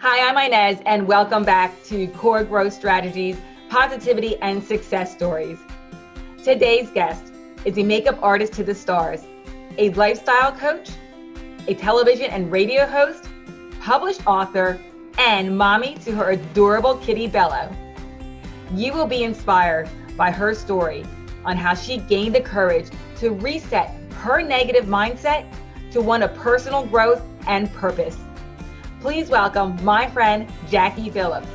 Hi, I'm Inez, and welcome back to Core Growth Strategies, Positivity, and Success Stories. Today's guest is a makeup artist to the stars, a lifestyle coach, a television and radio host, published author, and mommy to her adorable kitty Bello. You will be inspired by her story on how she gained the courage to reset her negative mindset to one of personal growth and purpose. Please welcome my friend, Jacqui Phillips.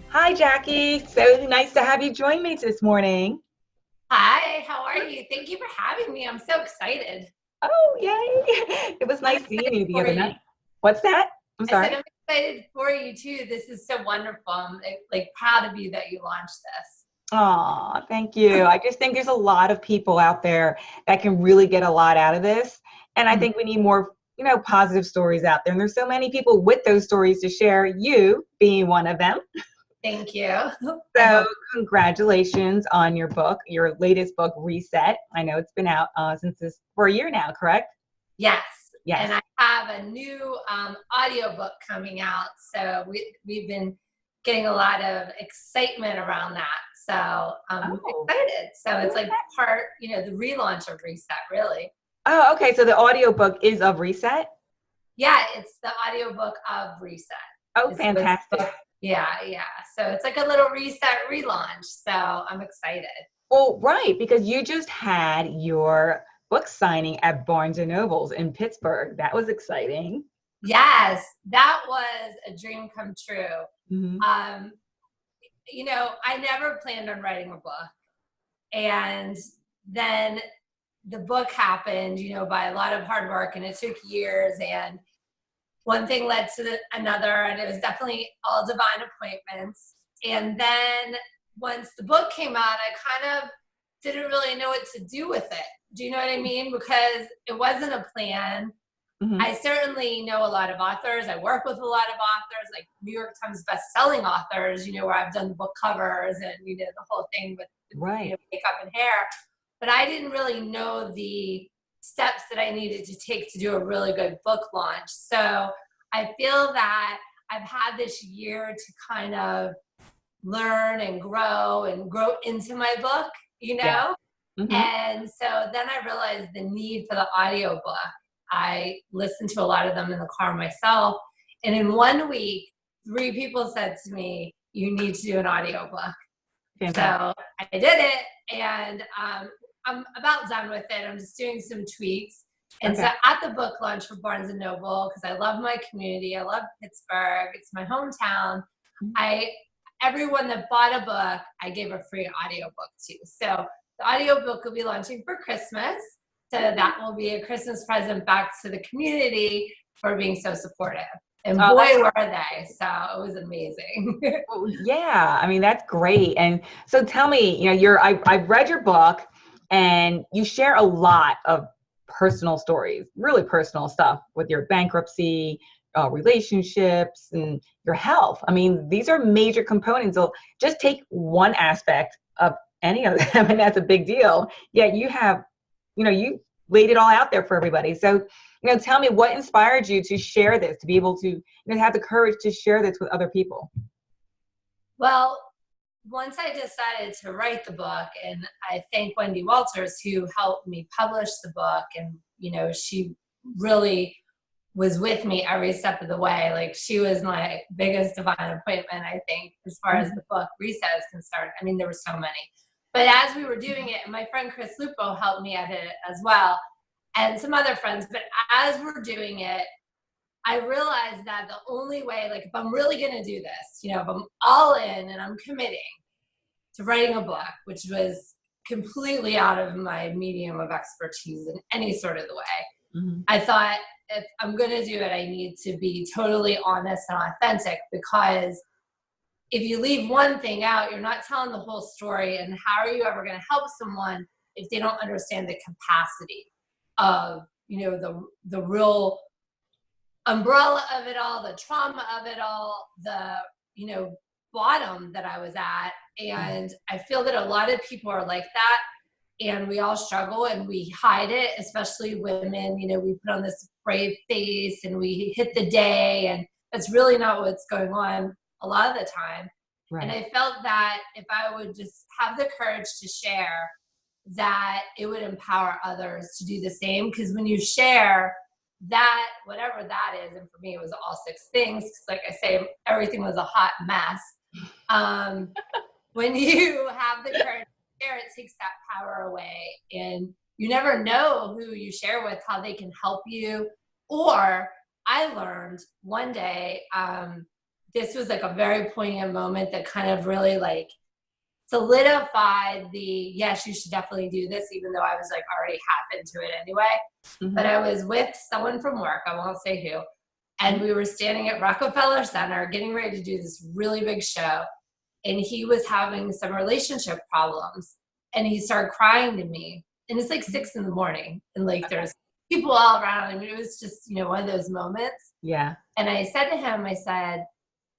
Hi, Jacqui. So nice to have you join me this morning. Hi, how are you? Thank you for having me. I'm so excited. Oh, yay. It was nice seeing you the other night. What's that? I'm sorry. I said I'm excited for you too. This is so wonderful. I'm proud of you that you launched this. Oh, thank you. I just think there's a lot of people out there that can really get a lot out of this. And I think we need more positive stories out there. And there's so many people with those stories to share, you being one of them. Thank you. So congratulations on your book, your latest book, Reset. I know it's been out for a year now, correct? Yes. Yes. And I have a new audiobook coming out. So we've been getting a lot of excitement around that. So I'm excited. So it's like part, the relaunch of Reset, really. Oh, okay. So the audiobook is of Reset? Yeah, it's the audiobook of Reset. Oh, fantastic. Yeah. So it's like a little reset relaunch. So I'm excited. Well, right, because you just had your book signing at Barnes & Noble's in Pittsburgh. That was exciting. Yes, that was a dream come true. Mm-hmm. I never planned on writing a book. And then the book happened, by a lot of hard work, and it took years, and one thing led to another, and it was definitely all divine appointments. And then once the book came out, I kind of didn't really know what to do with it. Do you know what I mean? Because it wasn't a plan. Mm-hmm. I certainly know a lot of authors. I work with a lot of authors, like New York Times best-selling authors, where I've done the book covers and, the whole thing with makeup and hair. But I didn't really know the steps that I needed to take to do a really good book launch. So I feel that I've had this year to kind of learn and grow into my book, Yeah. Mm-hmm. And so then I realized the need for the audiobook. I listened to a lot of them in the car myself. And in 1 week, 3 people said to me, you need to do an audiobook. So I did it, and I'm about done with it. I'm just doing some tweaks. And so at the book launch for Barnes & Noble, because I love my community, I love Pittsburgh, it's my hometown, everyone that bought a book, I gave a free audiobook to. So the audiobook will be launching for Christmas. So that will be a Christmas present back to the community for being so supportive. And boy, were they. So it was amazing. Yeah, I mean, that's great. And so tell me, I've read your book, and you share a lot of personal stories, really personal stuff with your bankruptcy, relationships, and your health. I mean, these are major components. So just take one aspect of any of them, and that's a big deal. Yet you have, you laid it all out there for everybody. So, tell me what inspired you to share this, to be able to have the courage to share this with other people. Well, once I decided to write the book, and I thank Wendy Walters, who helped me publish the book, and she really was with me every step of the way. Like, she was my biggest divine appointment, I think, as far as the book Reset is concerned. I mean, there were so many. But as we were doing it, and my friend Chris Lupo helped me edit it as well, and some other friends, but as we're doing it, I realized that the only way, like, if I'm really going to do this, if I'm all in and I'm committing to writing a book, which was completely out of my medium of expertise in any sort of the way, I thought, if I'm going to do it, I need to be totally honest and authentic, because if you leave one thing out, you're not telling the whole story. And how are you ever going to help someone if they don't understand the capacity of, the real umbrella of it all, the trauma of it all, the, bottom that I was at. And I feel that a lot of people are like that, and we all struggle and we hide it, especially women. We put on this brave face and we hit the day, That's really not what's going on a lot of the time. Right. And I felt that if I would just have the courage to share, that it would empower others to do the same. Because when you share that, whatever that is, and for me it was all 6 things, because like I say, everything was a hot mess. When you have the courage to share, it takes that power away. And you never know who you share with, how they can help you. Or I learned one day, this was like a very poignant moment that kind of really like solidified the, yes, you should definitely do this, even though I was like already half into it anyway. Mm-hmm. But I was with someone from work, I won't say who, and we were standing at Rockefeller Center getting ready to do this really big show. And he was having some relationship problems, and he started crying to me. And it's like 6 a.m. and like there's people all around him. It was just, one of those moments. Yeah. And I said to him, I said,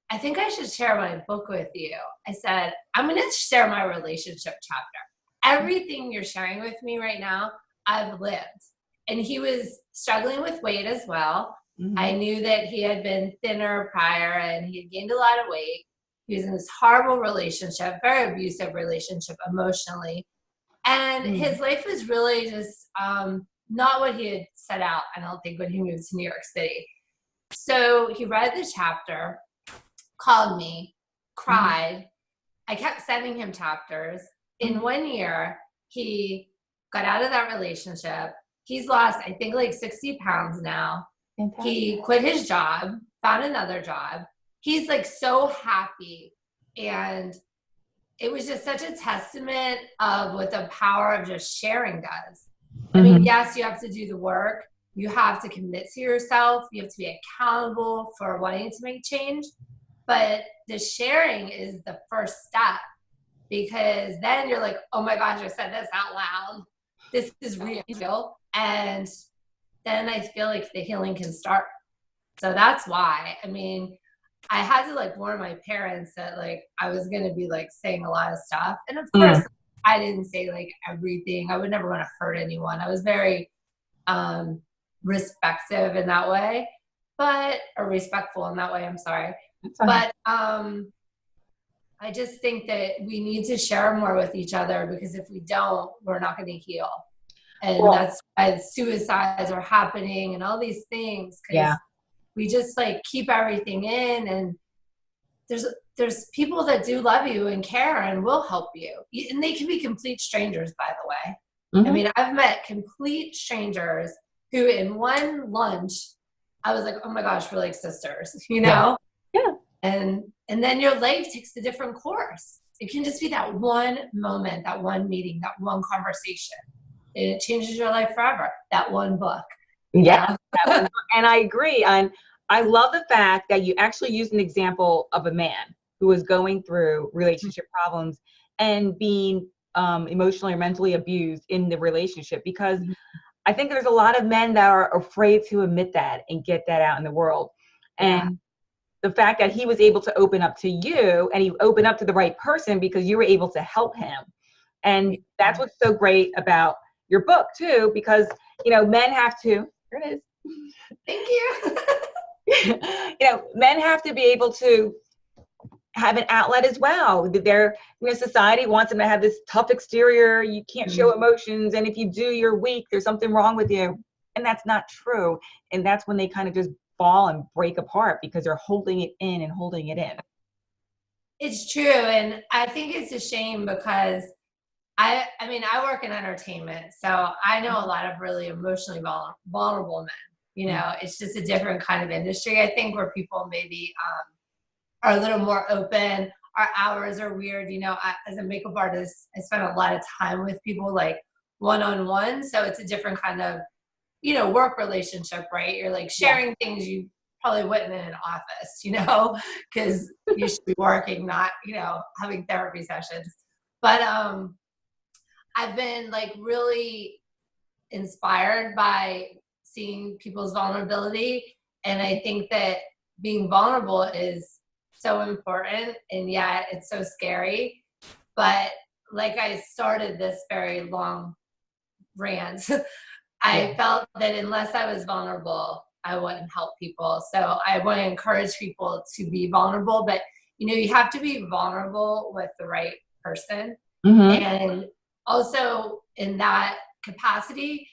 I think I should share my book with you. I said, I'm going to share my relationship chapter. Everything you're sharing with me right now, I've lived. And he was struggling with weight as well. Mm-hmm. I knew that he had been thinner prior and he had gained a lot of weight. He was in this horrible relationship, very abusive relationship emotionally. And his life was really just not what he had set out, I don't think, when he moved to New York City. So he read the chapter, called me, cried. I kept sending him chapters. In 1 year, he got out of that relationship. He's lost, I think, like 60 pounds now. Fantastic. He quit his job, found another job. He's like so happy. And it was just such a testament of what the power of just sharing does. I mean, yes, you have to do the work. You have to commit to yourself. You have to be accountable for wanting to make change. But the sharing is the first step, because then you're like, oh my gosh, I said this out loud. This is real. And then I feel like the healing can start. So that's why, I mean, I had to like warn my parents that like I was going to be like saying a lot of stuff. And of course, I didn't say like everything. I would never want to hurt anyone. I was very respectful in that way, or respectful in that way. I'm sorry. But I just think that we need to share more with each other, because if we don't, we're not going to heal. And that's why suicides are happening and all these things. Because we just like keep everything in, and there's people that do love you and care and will help you. And they can be complete strangers, by the way. I mean, I've met complete strangers who in one lunch, I was like, oh my gosh, we're like sisters, Yeah. And then your life takes a different course. It can just be that one moment, that one meeting, that one conversation. And it changes your life forever. That one book. Yeah. And I agree. And I love the fact that you actually used an example of a man who was going through relationship problems and being emotionally or mentally abused in the relationship, because I think there's a lot of men that are afraid to admit that and get that out in the world. And the fact that he was able to open up to you, and he opened up to the right person because you were able to help him. And that's what's so great about your book too, because, men have to, here it is. Thank you. Men have to be able to have an outlet as well. Society wants them to have this tough exterior. You can't show emotions. And if you do, you're weak. There's something wrong with you. And that's not true. And that's when they kind of just fall and break apart, because they're holding it in and holding it in. It's true. And I think it's a shame, because I work in entertainment, so I know a lot of really emotionally vulnerable men. It's just a different kind of industry, I think, where people maybe are a little more open. Our hours are weird. As a makeup artist, I spend a lot of time with people like one-on-one. So it's a different kind of, work relationship, right? You're like sharing things you probably wouldn't in an office, because you should be working, not, having therapy sessions. But I've been like really inspired by seeing people's vulnerability. And I think that being vulnerable is so important, and yet it's so scary. But like I started this very long rant, I felt that unless I was vulnerable, I wouldn't help people. So I want to encourage people to be vulnerable, but you have to be vulnerable with the right person. Mm-hmm. And also in that capacity,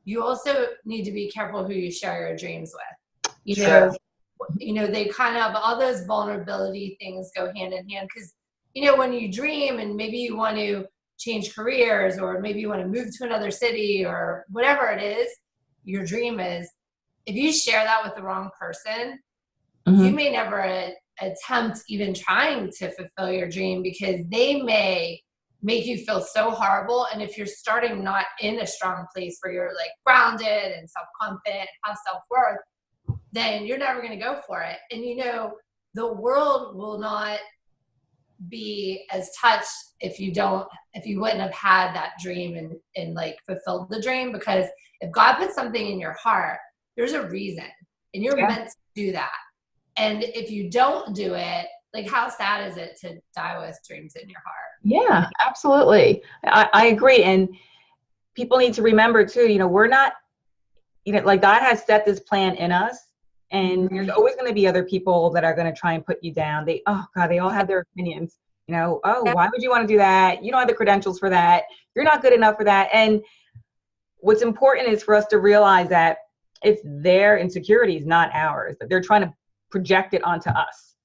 you also need to be careful who you share your dreams with. Sure. They kind of, all those vulnerability things go hand in hand, because when you dream and maybe you want to change careers, or maybe you want to move to another city, or whatever it is your dream is, if you share that with the wrong person, you may never attempt even trying to fulfill your dream, because they may make you feel so horrible. And if you're starting not in a strong place where you're like grounded and self-confident, have self-worth, then you're never going to go for it. And the world will not be as touched if you wouldn't have had that dream and like fulfilled the dream. Because if God puts something in your heart, there's a reason, and you're meant to do that. And if you don't do it, like, how sad is it to die with dreams in your heart? Yeah, absolutely. I agree. And people need to remember too, we're not, like, God has set this plan in us, and there's always going to be other people that are going to try and put you down. They all have their opinions, why would you want to do that? You don't have the credentials for that. You're not good enough for that. And what's important is for us to realize that it's their insecurities, not ours, that they're trying to project it onto us.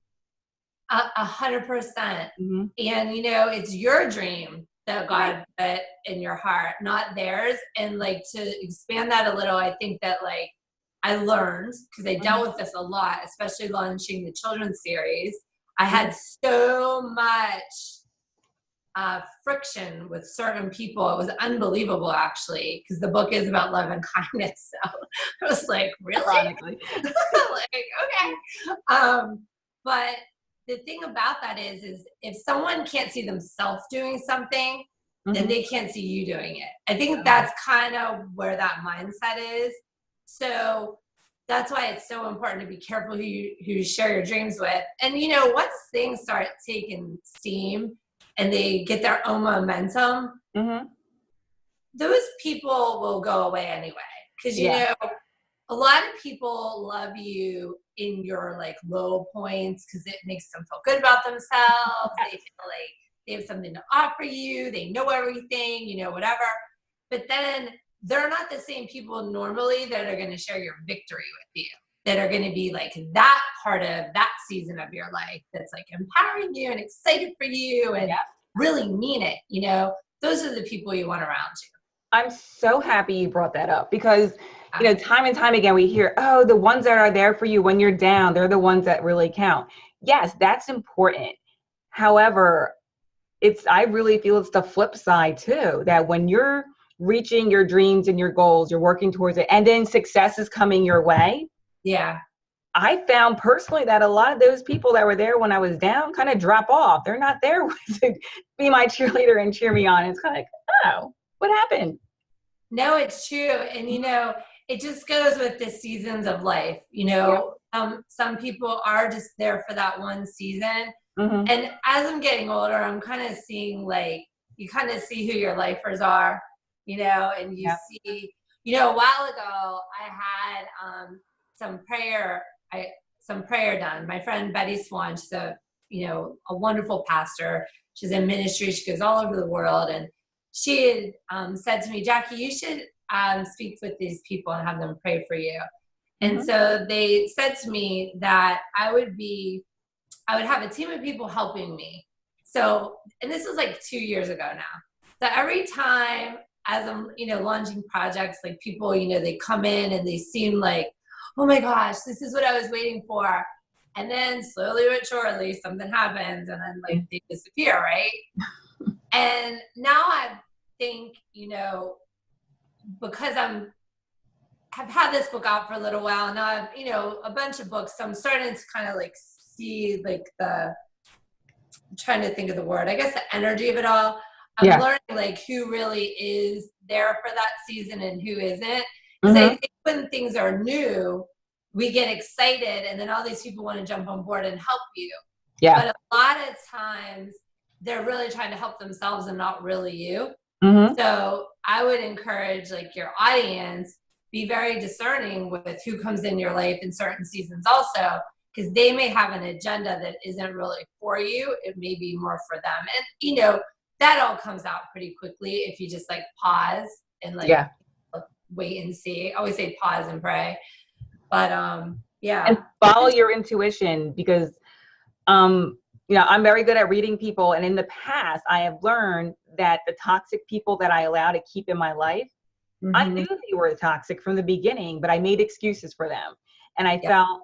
100%. Mm-hmm. And it's your dream that God put in your heart, not theirs. And like, to expand that a little, I think that, like, I learned, because I dealt with this a lot, especially launching the children's series. I had so much friction with certain people. It was unbelievable, actually, because the book is about love and kindness. So I was like, really? Like, okay. But the thing about that is if someone can't see themselves doing something, then they can't see you doing it. I think that's kind of where that mindset is. So that's why it's so important to be careful who you share your dreams with. And once things start taking steam and they get their own momentum, those people will go away anyway. Because a lot of people love you in your like low points, because it makes them feel good about themselves. They feel like they have something to offer you. They know everything, whatever. But then they're not the same people normally that are going to share your victory with you, that are going to be like that part of that season of your life that's like empowering you and excited for you and really mean it. Those are the people you want around you. I'm so happy you brought that up, because time and time again we hear, oh, the ones that are there for you when you're down, they're the ones that really count. Yes, that's important. However, I really feel it's the flip side too, that when you're reaching your dreams and your goals, you're working towards it, and then success is coming your way. Yeah. I found personally that a lot of those people that were there when I was down kind of drop off. They're not there to be my cheerleader and cheer me on. It's kind of like, oh, what happened? No, it's true. And, it just goes with the seasons of life. Some people are just there for that one season. And as I'm getting older, I'm kind of seeing, like, you kind of see who your lifers are, and you see, a while ago I had some prayer done. My friend Betty Swan, she's a wonderful pastor. She's in ministry. She goes all over the world. And she had said to me, Jacqui, you should speak with these people and have them pray for you. And so they said to me that I would have a team of people helping me. So, and this was like 2 years ago now. So every time as I'm, launching projects, like people, they come in and they seem like, oh my gosh, this is what I was waiting for. And then slowly but surely something happens, and then like they disappear, right? And now I think, because have had this book out for a little while now, I've, a bunch of books. So I'm starting to kind of like see like I'm trying to think of the word, I guess, the energy of it all. I'm learning like who really is there for that season and who isn't. Because I think when things are new, we get excited, and then all these people want to jump on board and help you. Yeah. But a lot of times they're really trying to help themselves and not really you. So I would encourage like your audience be very discerning with who comes in your life in certain seasons also, because they may have an agenda that isn't really for you. It may be more for them. And, you know, that all comes out pretty quickly if you just like pause and like wait and see. I always say pause and pray. But yeah. And follow your intuition, because you know, I'm very good at reading people. And in the past, I have learned that the toxic people that I allow to keep in my life, I knew they were toxic from the beginning, but I made excuses for them. And I felt,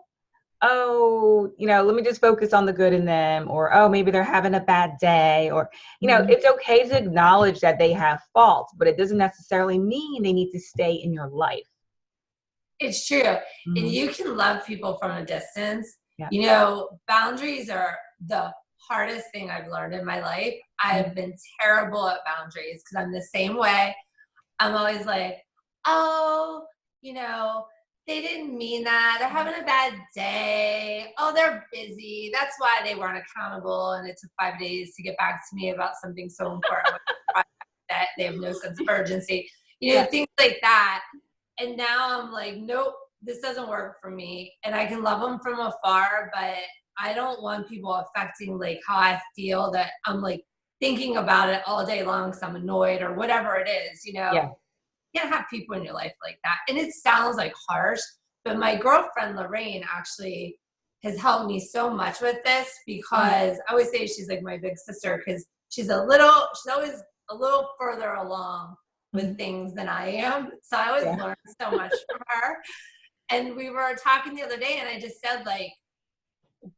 oh, you know, let me just focus on the good in them, or, oh, maybe they're having a bad day, or, you know, it's okay to acknowledge that they have faults, but it doesn't necessarily mean they need to stay in your life. It's true. And you can love people from a distance. You know, boundaries are the hardest thing I've learned in my life. I've been terrible at boundaries because I'm the same way. I'm always like, oh, you know, they didn't mean that. They're having a bad day. Oh, they're busy. That's why they weren't accountable. And it took 5 days to get back to me about something so important that they have no sense of urgency. You know, things like that. And now I'm like, nope, this doesn't work for me. And I can love them from afar, but I don't want people affecting like how I feel, that I'm like thinking about it all day long because I'm annoyed or whatever it is, you know. You can't have people in your life like that. And it sounds like harsh, but my girlfriend Lorraine actually has helped me so much with this, because I always say she's like my big sister, because she's always a little further along with things than I am. So I always learn so much from her. And we were talking the other day and I just said like,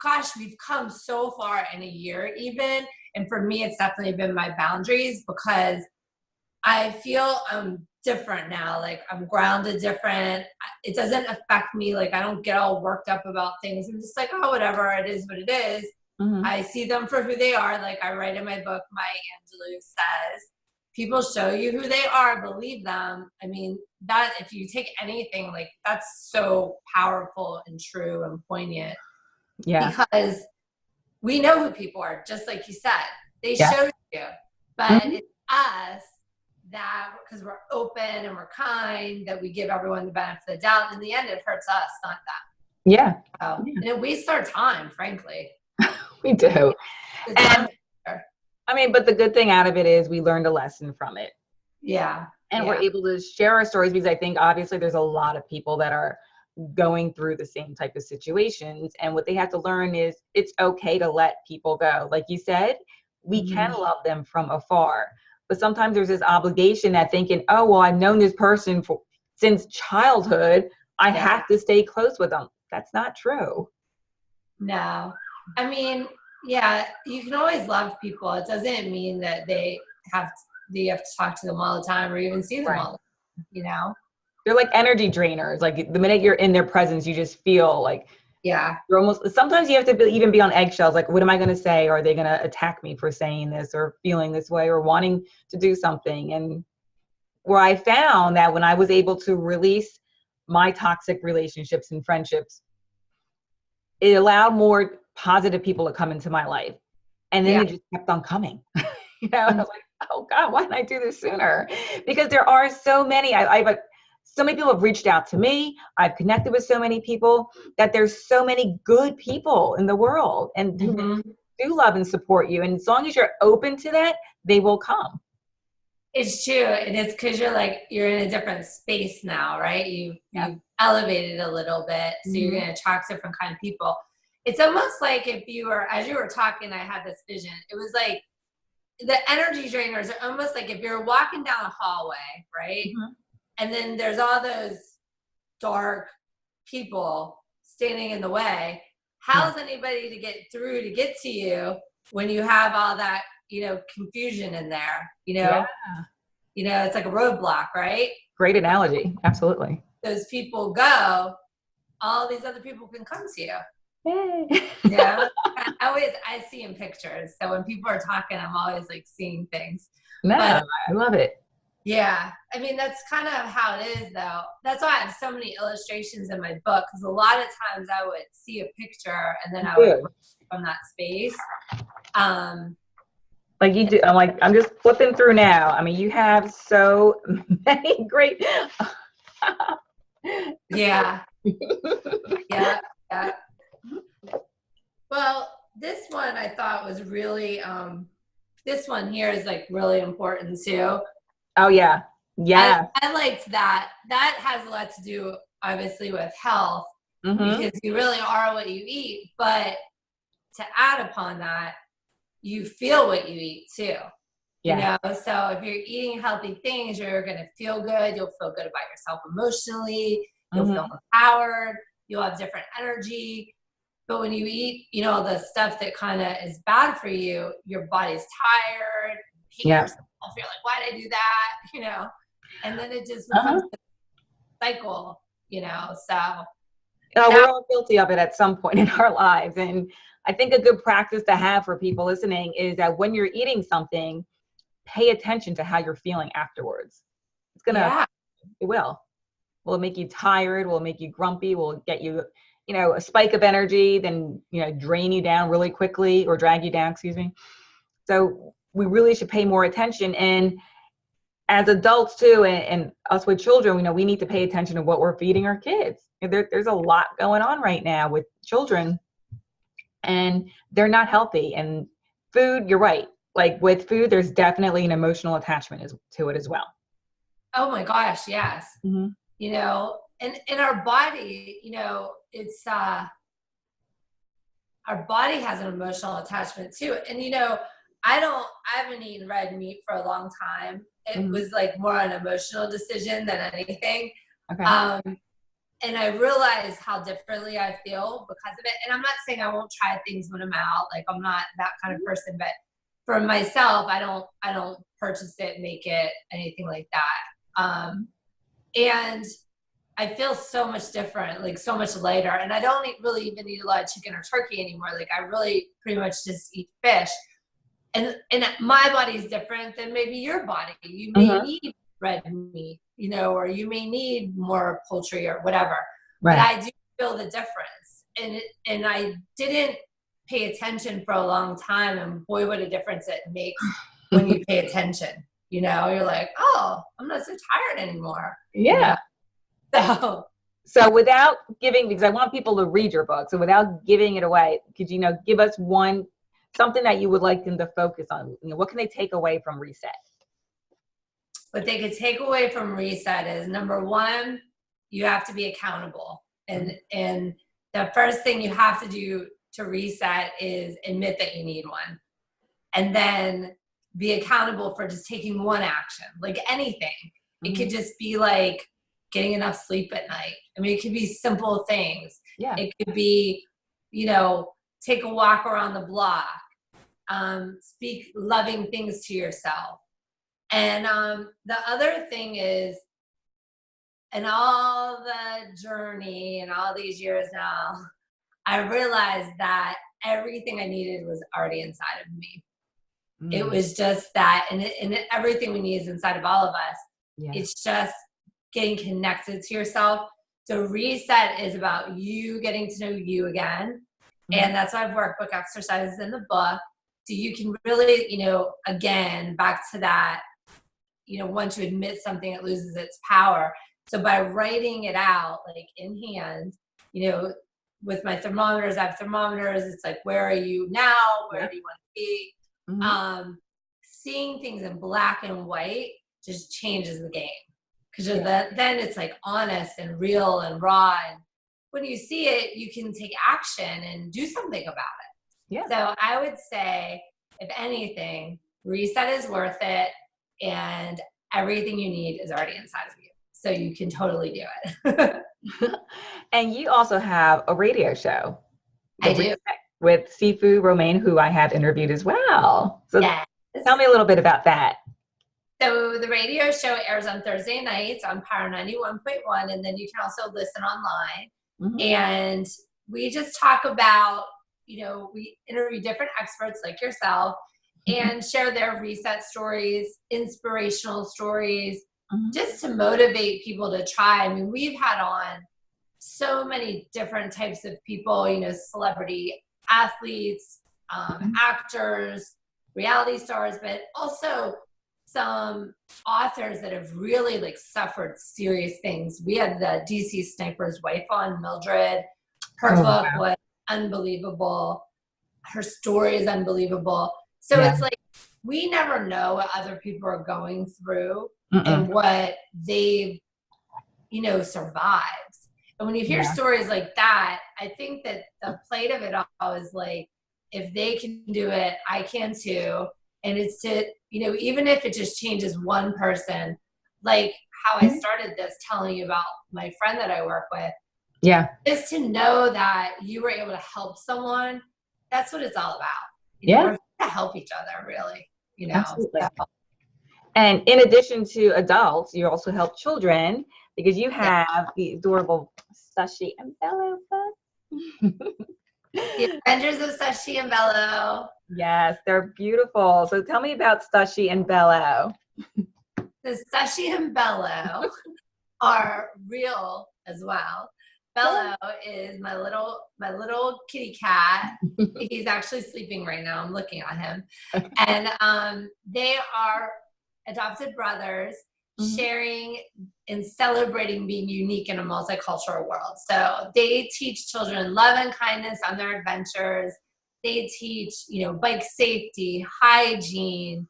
gosh, we've come so far in a year even. And for me, it's definitely been my boundaries, because I feel I'm different now. Like I'm grounded different. It doesn't affect me. Like I don't get all worked up about things. I'm just like, oh, whatever, it is what it is. I see them for who they are. Like I write in my book, Maya Angelou says, people show you who they are, believe them. I mean, that if you take anything, like that's so powerful and true and poignant. Because we know who people are, just like you said. They show you. But it's us that, because we're open and we're kind, that we give everyone the benefit of the doubt. In the end, it hurts us, not them. And it wastes our time, frankly. We do. And I mean, but the good thing out of it is we learned a lesson from it. And we're able to share our stories, because I think obviously there's a lot of people that are going through the same type of situations. And what they have to learn is it's okay to let people go. Like you said, we can love them from afar. But sometimes there's this obligation that thinking, oh, well, I've known this person since childhood. I have to stay close with them. That's not true. No. I mean, you can always love people. It doesn't mean that you have to talk to them all the time or even see them all the time, you know? They're like energy drainers. Like the minute you're in their presence, you just feel like you're almost, sometimes you have to even be on eggshells. Like, what am I going to say? Are they going to attack me for saying this or feeling this way or wanting to do something? And where I found that when I was able to release my toxic relationships and friendships, it allowed more positive people to come into my life. And then it just kept on coming. You know, I was like, oh God, why didn't I do this sooner? Because there are so many, so many people have reached out to me. I've connected with so many people, that there's so many good people in the world and who do love and support you. And as long as you're open to that, they will come. It's true. And it's because you're in a different space now, right? You've elevated a little bit. So you're going to attract different kind of people. It's almost like as you were talking, I had this vision. It was like the energy drainers are almost like if you're walking down a hallway, right? And then there's all those dark people standing in the way. How's anybody to get through to get to you when you have all that, you know, confusion in there, you know? You know, it's like a roadblock, right? Great analogy. Absolutely. Those people go, all these other people can come to you. Yay. Yeah. I see in pictures. So when people are talking, I'm always like seeing things. I love it. Yeah. I mean, that's kind of how it is though. That's why I have so many illustrations in my book. Because a lot of times I would see a picture and then I would write from that space. Like you do. I'm just flipping through now. I mean, you have so many great, Yeah. Yeah. Yeah. Well, this one I thought was really, this one here is like really important too. Oh yeah. Yeah. I liked that. That has a lot to do, obviously, with health Mm-hmm. because you really are what you eat. But to add upon that, you feel what you eat too. You Yeah. know, so if you're eating healthy things, you're going to feel good. You'll feel good about yourself emotionally. You'll feel Mm-hmm. empowered. You'll have different energy. But when you eat, you know, the stuff that kind of is bad for you, your body's tired, you hate Yeah. yourself. You're like, why did I do that? You know, and then it just Uh-huh. becomes a cycle, you know. So We're that, all guilty of it at some point in our lives. And I think a good practice to have for people listening is that when you're eating something, pay attention to how you're feeling afterwards. It's gonna, yeah. it will. Will it make you tired? Will it make you grumpy? Will it get you, a spike of energy, then, drain you down really quickly or drag you down, excuse me. So we really should pay more attention. And as adults too, and us with children, we need to pay attention to what we're feeding our kids. There's a lot going on right now with children, and they're not healthy. And food, you're right. Like with food, there's definitely an emotional attachment to it as well. Oh my gosh, yes. Mm-hmm. You know, and in our body, you know, it's our body has an emotional attachment to it. And you know, I haven't eaten red meat for a long time. It Mm-hmm. was like more an emotional decision than anything. Okay. Um, and I realize how differently I feel because of it. And I'm not saying I won't try things when I'm out. Like I'm not that kind of person, but for myself, I don't purchase it, make it, anything like that. And I feel so much different, like so much lighter. And I don't really even eat a lot of chicken or turkey anymore. Like I really pretty much just eat fish. And my body's different than maybe your body. You may Mm-hmm. need red meat, you know, or you may need more poultry or whatever. But Right. I do feel the difference. And I didn't pay attention for a long time. And boy, what a difference it makes when you pay attention. You know, you're like, oh, I'm not so tired anymore. You know, Yeah. so So without giving, because I want people to read your book, so without giving it away, could you give us something that you would like them to focus on? What can they take away from Reset? what they could take away from Reset is number one, you have to be accountable. And the first thing you have to do to reset is admit that you need one. And then be accountable for just taking one action, like anything. It could just be like getting enough sleep at night. I mean, it could be simple things. Yeah. It could be, you know, take a walk around the block, speak loving things to yourself. And the other thing is, in all the journey and all these years now, I realized that everything I needed was already inside of me. It was just that, and everything we need is inside of all of us. Yeah. It's just getting connected to yourself. So Reset is about you getting to know you again. And that's why I've workbook exercises in the book. So you can really, you know, again, back to that, you know, once you admit something, it loses its power. So by writing it out, like in hand, you know, with my thermometers, I have thermometers. It's like, where are you now? Where do you want to be? Seeing things in black and white just changes the game. Because then it's like honest and real and raw. And when you see it, you can take action and do something about it. Yeah. So I would say, if anything, Reset is worth it. And everything you need is already inside of you. So you can totally do it. And you also have a radio show. I do. With Sifu Romaine, who I have interviewed as well. So yes. Tell me a little bit about that. So the radio show airs on Thursday nights on Power 91.1, and then you can also listen online. And we just talk about, you know, we interview different experts like yourself and share their reset stories, inspirational stories, just to motivate people to try. I mean, we've had on so many different types of people, you know, celebrity athletes, actors, reality stars, but also some authors that have really like suffered serious things. We had the DC Sniper's wife on, Mildred. Her book was unbelievable. Her story is unbelievable. So it's like, we never know what other people are going through and what they've, survived. And when you hear stories like that, I think that the plate of it all is like, if they can do it, I can too. And it's to, even if it just changes one person, like how I started this telling you about my friend that I work with. Yeah. Is to know that you were able to help someone. That's what it's all about. We're here to help each other, really. Absolutely. So. And in addition to adults, you also help children because you have the adorable Sashi and Bello book. The Adventures of Sashi and Bello. Yes, they're beautiful. So tell me about Sashi and Bello. The Sashi and Bello are real as well. Bello is my little kitty cat. He's actually sleeping right now. I'm looking at him. And they are adopted brothers sharing and celebrating being unique in a multicultural world. So they teach children love and kindness on their adventures. They teach, bike safety, hygiene,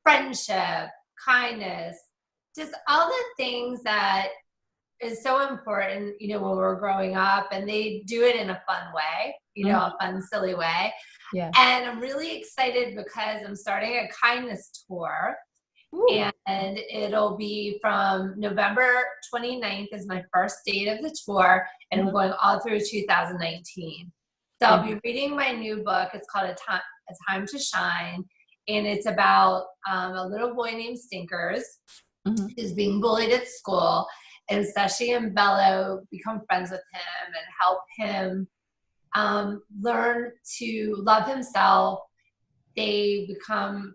friendship, kindness, just all the things that is so important, when we're growing up, and they do it in a fun way, a fun, silly way. Yeah. And I'm really excited because I'm starting a kindness tour. Ooh. And it'll be from November 29th is my first date of the tour, and I'm going all through 2019. So I'll be reading my new book. It's called A Time to Shine, and it's about a little boy named Stinkers who's being bullied at school. And Sashi and Bello become friends with him and help him learn to love himself. They become,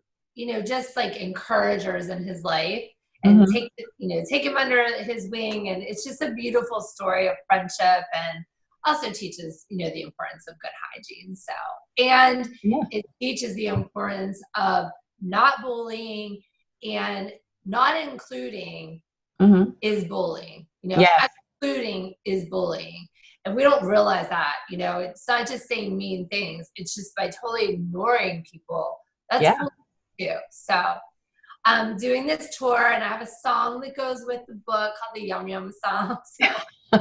just like encouragers in his life and take him under his wing. And it's just a beautiful story of friendship, and also teaches, the importance of good hygiene. So, and it teaches the importance of not bullying, and not including is bullying, excluding is bullying. And we don't realize that, it's not just saying mean things. It's just by totally ignoring people. That's bullying too. So I'm doing this tour, and I have a song that goes with the book called the Yum Yum Song. So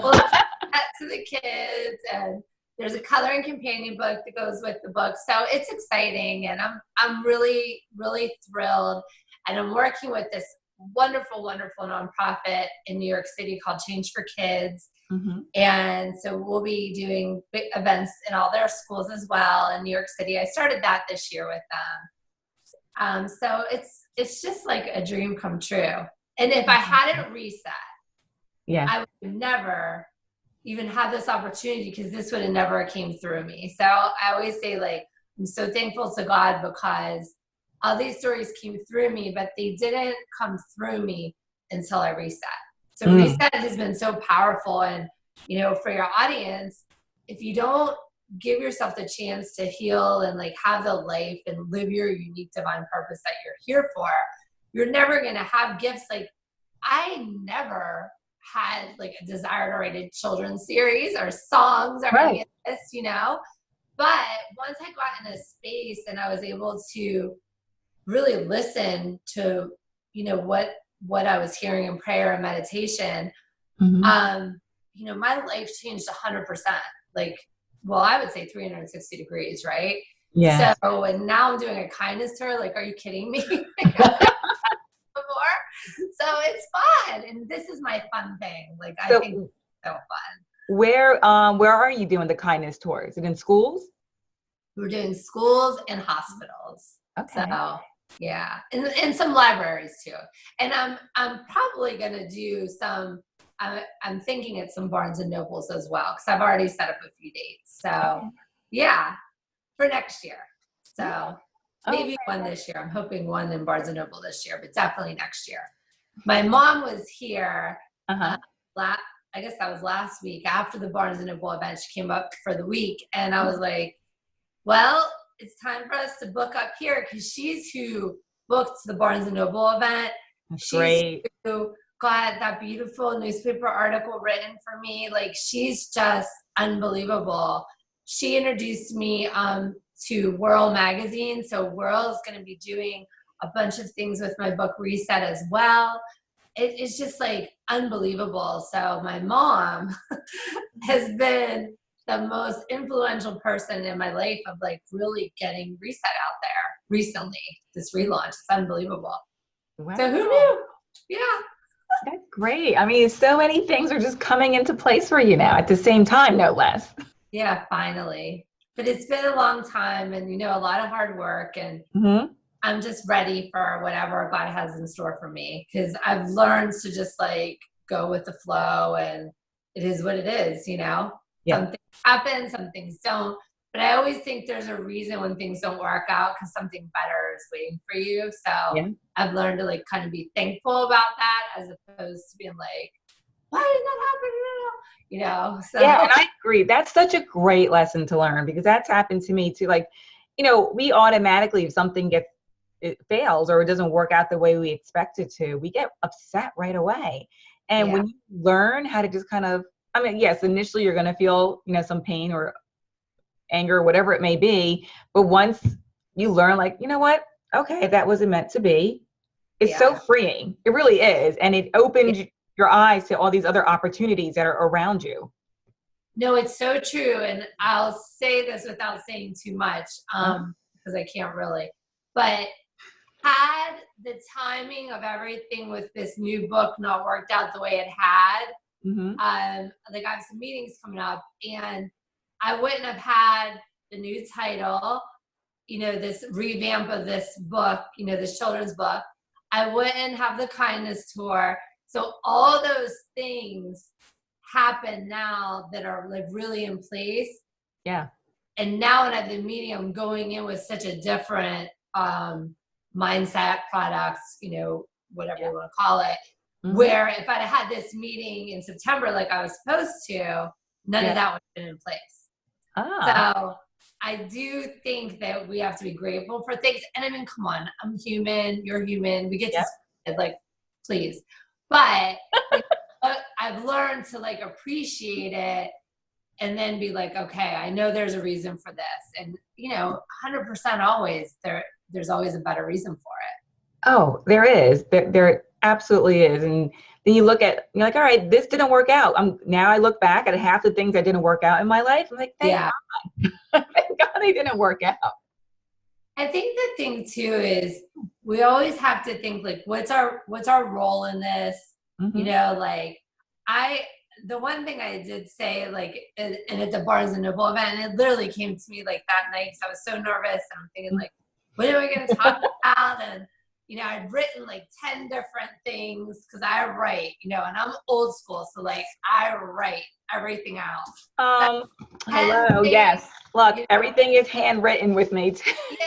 we'll teach that to the kids, and there's a coloring companion book that goes with the book. So it's exciting, and I'm really, really thrilled. And I'm working with this wonderful, wonderful nonprofit in New York City called Change for Kids. And so we'll be doing big events in all their schools as well in New York City. I started that this year with them. So it's just like a dream come true. And if I hadn't reset, I would never even have this opportunity, because this would have never came through me. So I always say, like, I'm so thankful to God because all these stories came through me, but they didn't come through me until I reset. So reset has been so powerful. And, for your audience, if you don't give yourself the chance to heal and like have the life and live your unique divine purpose that you're here for, you're never going to have gifts. Like, I never had like a desire to write a children's series or songs or any of this, but once I got in a space and I was able to really listen to, what I was hearing in prayer and meditation, my life changed 100%. Like, well, I would say 360 degrees, right? Yeah. So, and now I'm doing a kindness tour. Like, are you kidding me? So it's fun, and this is my fun thing. Like, I think it's so fun. Where are you doing the kindness tours? Is it in schools? We're doing schools and hospitals. Okay. So yeah, and some libraries too. And I'm probably gonna do some. I'm thinking at some Barnes and Nobles as well, because I've already set up a few dates. So yeah, for next year. So maybe one this year. I'm hoping one in Barnes and Noble this year, but definitely next year. My mom was here. I guess that was last week after the Barnes and Noble event. She came up for the week, and I was like, well, it's time for us to book up here, because she's who booked the Barnes and Noble event. That's She's great. who got that beautiful newspaper article written for me. Like, she's just unbelievable. She introduced me to Whirl magazine. So Whirl is going to be doing a bunch of things with my book Reset as well. It's just like unbelievable. So my mom has been the most influential person in my life of like really getting Reset out there recently. This relaunch, it's unbelievable. Wow. So who knew? Yeah. That's great. I mean, so many things are just coming into place for you now at the same time, no less. Yeah, finally. But it's been a long time and, you know, a lot of hard work, and I'm just ready for whatever God has in store for me, because I've learned to just like go with the flow, and it is what it is, you know? Yeah. Some things happen, some things don't. But I always think there's a reason when things don't work out, because something better is waiting for you. So I've learned to like kind of be thankful about that, as opposed to being like, why did that happen? You know? So. Yeah, and I agree. That's such a great lesson to learn, because that's happened to me too. Like, you know, we automatically, if something it fails or it doesn't work out the way we expect it to, we get upset right away. And when you learn how to just kind of, I mean, yes, initially you're going to feel, you know, some pain or anger, whatever it may be. But once you learn, like, you know what? Okay, that wasn't meant to be. It's so freeing. It really is. And it opens your eyes to all these other opportunities that are around you. No, it's so true. And I'll say this without saying too much, because I can't really. But had the timing of everything with this new book not worked out the way it had, like I have some meetings coming up, and I wouldn't have had the new title, you know, this revamp of this book, you know, this children's book. I wouldn't have the kindness tour. So all those things happen now that are like really in place. Yeah. And now when I have the meeting, I'm going in with such a different mindset, products, you know, whatever you want to call it. Where if I'd had this meeting in September like I was supposed to, none of that would have been in place. So I do think that we have to be grateful for things. And I mean, come on, I'm human, you're human. We get to like, please. But like, I've learned to like appreciate it and then be like, okay, I know there's a reason for this. And, you know, 100% always, there's always a better reason for it. Oh, there is. There absolutely is. And then you look at, you're like, all right, this didn't work out. Now I look back at half the things that didn't work out in my life. I'm like, thank God. Thank God they didn't work out. I think the thing too is we always have to think like, what's our role in this? You know, like the one thing I did say, like, and at the Barnes and Noble event, and it literally came to me like that night, because I was so nervous, and I'm thinking like, what are we going to talk about? And, you know, I'd written like 10 different things, because I write, you know, and I'm old school. So like I write everything out. Hello. Yes. Look, you know, everything is handwritten with me too. Yeah.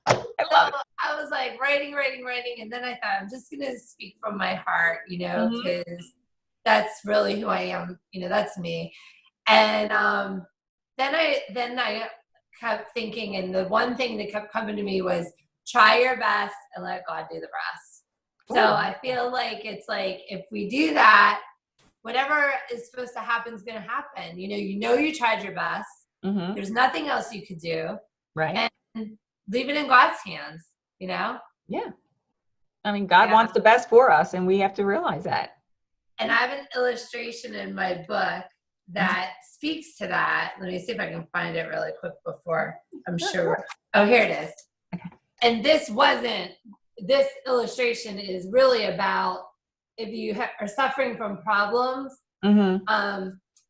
I love it. I was like writing. And then I thought, I'm just going to speak from my heart, you know, because that's really who I am. You know, that's me. And then I kept thinking, and the one thing that kept coming to me was try your best and let God do the rest. So I feel like it's like, if we do that, whatever is supposed to happen is going to happen. You know, you tried your best. There's nothing else you could do. Right. And leave it in God's hands, you know? Yeah. I mean, God wants the best for us, and we have to realize that. And I have an illustration in my book that speaks to that. Let me see if I can find it really quick before I'm sure. Oh, here it is. Okay. And this illustration is really about if you are suffering from problems,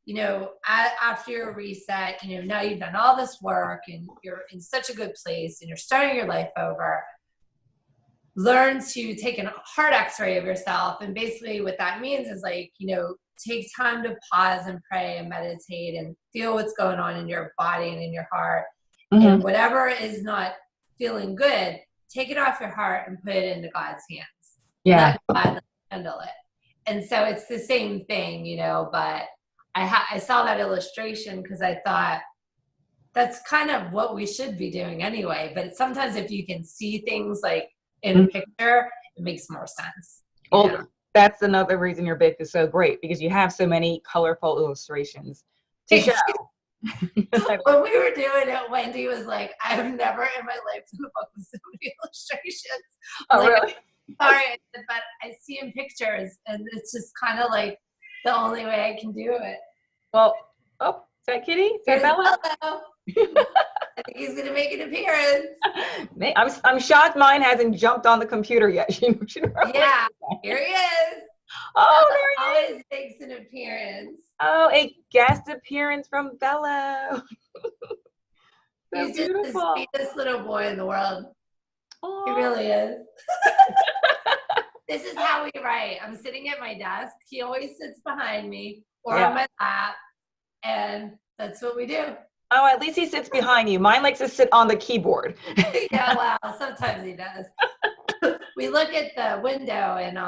you know, after your reset, you know, now you've done all this work and you're in such a good place and you're starting your life over. Learn to take a heart x-ray of yourself. And basically what that means is like, you know, take time to pause and pray and meditate and feel what's going on in your body and in your heart. And whatever is not feeling good, take it off your heart and put it into God's hands. Yeah. Let God handle it. And so it's the same thing, you know, but I saw that illustration because I thought that's kind of what we should be doing anyway. But sometimes if you can see things like in a picture, it makes more sense. Well, that's another reason your book is so great, because you have so many colorful illustrations to show. When we were doing it, Wendy was like, I've never in my life done a book with so many illustrations. Oh, like, really? Sorry, but I see in pictures, and it's just kind of like the only way I can do it. Well, oh, is that Kitty? Is that Bello? I think he's gonna make an appearance. I'm shocked mine hasn't jumped on the computer yet. Yeah, here he is. Oh, there he always makes an appearance. Oh, a guest appearance from Bello. He's beautiful. Just the sweetest little boy in the world. Oh. He really is. This is how we write. I'm sitting at my desk. He always sits behind me or on my lap, and that's what we do. Oh, at least he sits behind you. Mine likes to sit on the keyboard. Yeah, well, sometimes he does. We look at the window, and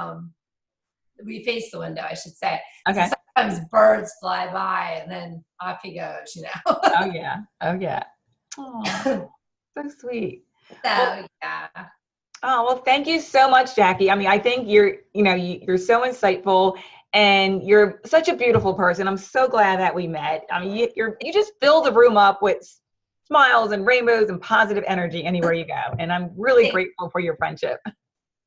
we face the window, I should say. Okay. So sometimes birds fly by, and then off he goes, you know. Oh, yeah. Oh, yeah. Oh, so sweet. So, yeah. Oh, well, thank you so much, Jacqui. I mean, I think you're so insightful, and you're such a beautiful person. I'm so glad that we met. I mean, you just fill the room up with smiles and rainbows and positive energy anywhere you go. And I'm really grateful for your friendship.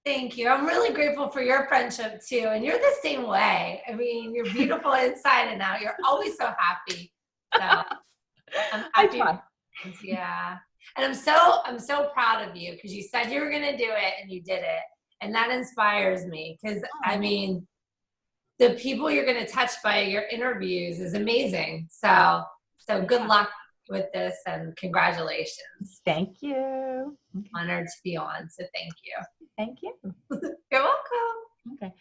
Thank you. I'm really grateful for your friendship too. And you're the same way. I mean, you're beautiful inside and out. You're always so happy. So I'm happy. Yeah. And I'm so proud of you, because you said you were going to do it and you did it. And that inspires me, because I mean, the people you're going to touch by your interviews is amazing. So good luck with this, and congratulations. Thank you. Honored to be on. So thank you. Thank you. You're welcome. Okay.